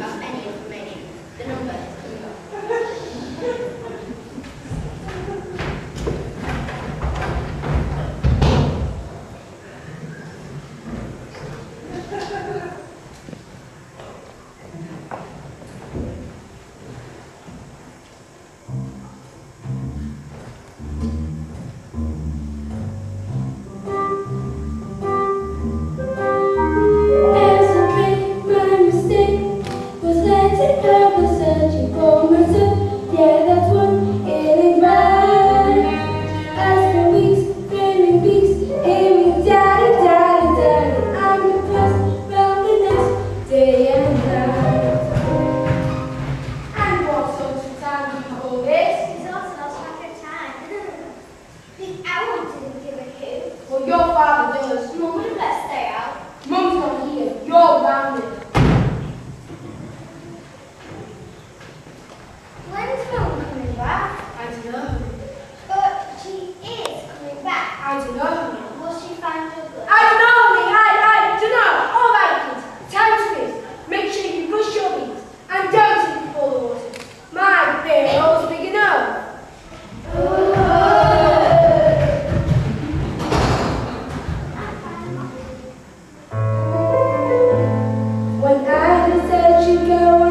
about any information, the number is coming up. Well, your father does. Mum, we better stay out. Mum's not here. You're grounded. When's Mum coming back? I don't know. But she is coming back. I don't know. Will she find her good? I don't know, honey. I don't know. All right, kids. Time to this. Make sure you brush your teeth and don't eat before the water. My bill's big enough. When I said you go